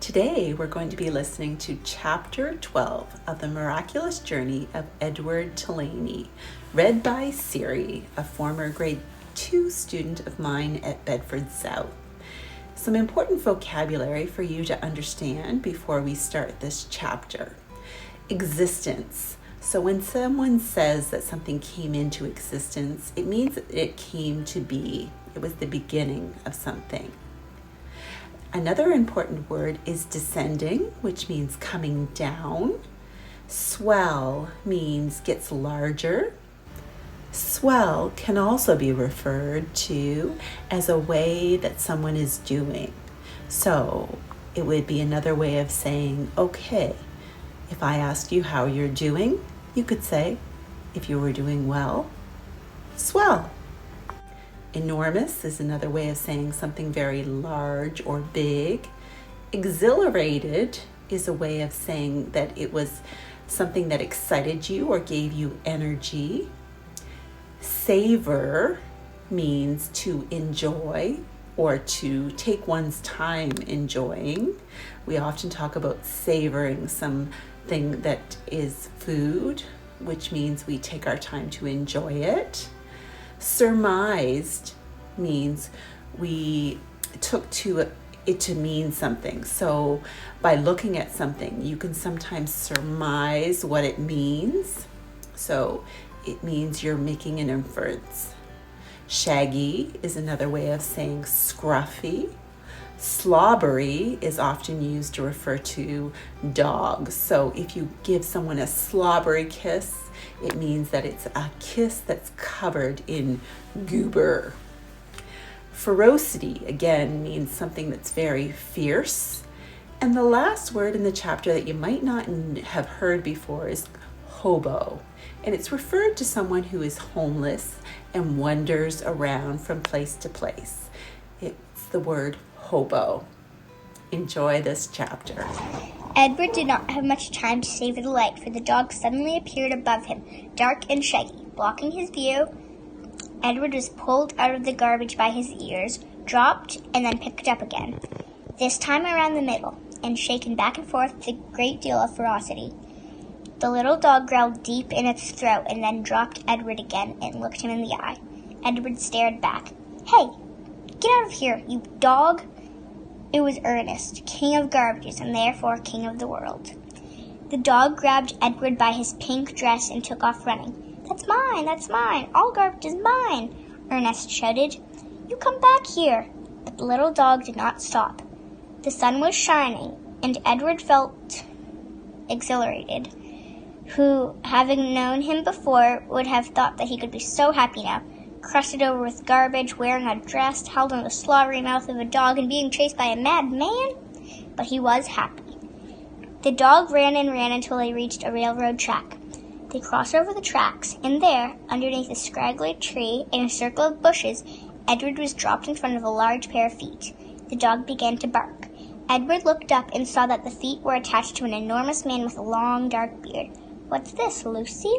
Today, we're going to be listening to Chapter 12 of The Miraculous Journey of Edward Tulane, read by Siri, a former grade 2 student of mine at Bedford South. Some important vocabulary for you to understand before we start this chapter. Existence. So when someone says that something came into existence, it means that it came to be. It was the beginning of something. Another important word is descending, which means coming down. Swell means gets larger. Swell can also be referred to as a way that someone is doing. So it would be another way of saying, okay, if I asked you how you're doing, you could say, if you were doing well, swell. Enormous is another way of saying something very large or big. Exhilarated is a way of saying that it was something that excited you or gave you energy. Savor means to enjoy or to take one's time enjoying. We often talk about savoring something that is food, which means we take our time to enjoy it. Surmised means we took to it to mean something. So by looking at something, you can sometimes surmise what it means. So it means you're making an inference. Shaggy is another way of saying scruffy. Slobbery is often used to refer to dogs. So if you give someone a slobbery kiss, it means that it's a kiss that's covered in goober. Ferocity, again, means something that's very fierce. And the last word in the chapter that you might not have heard before is hobo. And it's referred to someone who is homeless and wanders around from place to place. It's the word hobo. Enjoy this chapter. Edward did not have much time to savor the light, for the dog suddenly appeared above him, dark and shaggy, blocking his view. Edward was pulled out of the garbage by his ears, dropped, and then picked up again, this time around the middle, and shaken back and forth with a great deal of ferocity. The little dog growled deep in its throat and then dropped Edward again and looked him in the eye. Edward stared back. "Hey, get out of here, you dog!" It was Ernest, king of garbages and therefore king of the world. The dog grabbed Edward by his pink dress and took off running. That's mine, all garbage is mine," Ernest shouted. "You come back here." But the little dog did not stop. The sun was shining, and Edward felt exhilarated, who, having known him before, would have thought that he could be so happy now, crusted over with garbage, wearing a dress, held in the slobbery mouth of a dog, and being chased by a mad man. But he was happy. The dog ran and ran until they reached a railroad track. They crossed over the tracks, and there, underneath a scraggly tree in a circle of bushes, Edward was dropped in front of a large pair of feet. The dog began to bark. Edward looked up and saw that the feet were attached to an enormous man with a long, dark beard. "What's this, Lucy?"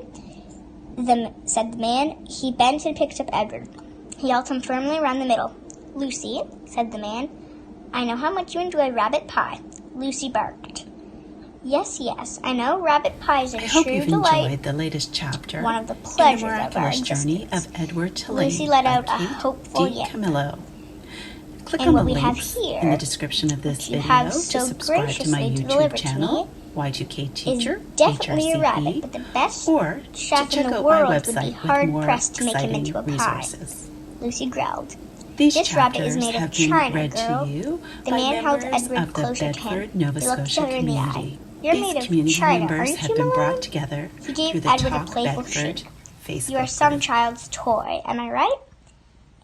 said the man. He bent and picked up Edward. He held him firmly around the middle. "Lucy," said the man, "I know how much you enjoy rabbit pie." Lucy barked. Yes, I know rabbit pie is a true delight." I hope you've enjoyed the latest chapter one of the in pleasures the of our Miraculous Journey existence. of Edward Tulane Lucy let out by a Kate hopeful yip. DiCamillo. Click And on what the we have links here, in the description of this which you video have to so subscribe to my graciously YouTube delivered to channel, me, Y2K Teacher, is definitely a rabbit, HRCP, but the best or to chef check in the out my world would be website with hard more pressed to make him exciting into a pie. resources. Lucy growled. These This rabbit is chapters made of have been china, read girl. to you The by man held members Edward of the closer to him. Bedford, Nova They looked Scotia together in the eye. community. You're These made of community china, members aren't have you, been Malone? brought together He gave through the Edward a Talk playful Bedford shake. Facebook You are some group. child's toy, am I right?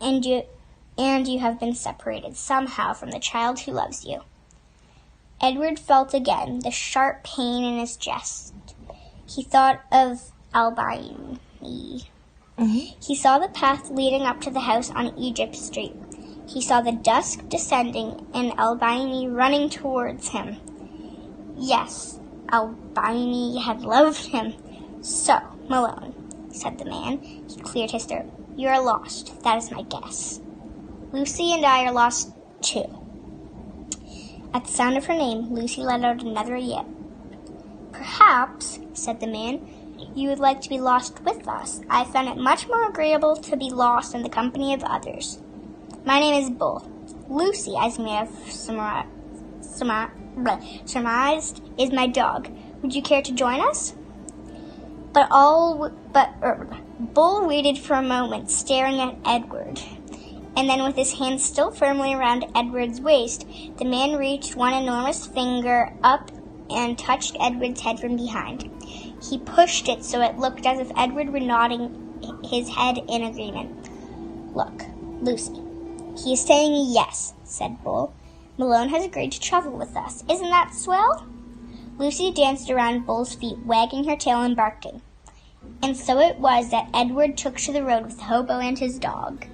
And you have been separated somehow from the child who loves you. Edward felt again the sharp pain in his chest. He thought of Albany. He saw the path leading up to the house on Egypt Street. He saw the dusk descending and Albany running towards him. Yes, Albany had loved him. "So, Malone," said the man. He cleared his throat. "You are lost, that is my guess. Lucy and I are lost too." At the sound of her name, Lucy let out another yip. "Perhaps," said the man, "you would like to be lost with us. I found it much more agreeable to be lost in the company of others. My name is Bull. Lucy, as you may have surmised, is my dog. Would you care to join us?" Bull waited for a moment, staring at Edward. And then, with his hand still firmly around Edward's waist, the man reached one enormous finger up and touched Edward's head from behind. He pushed it so it looked as if Edward were nodding his head in agreement. "Look, Lucy, he is saying yes," said Bull. "Malone has agreed to travel with us. Isn't that swell?" Lucy danced around Bull's feet, wagging her tail and barking. And so it was that Edward took to the road with Hobo and his dog.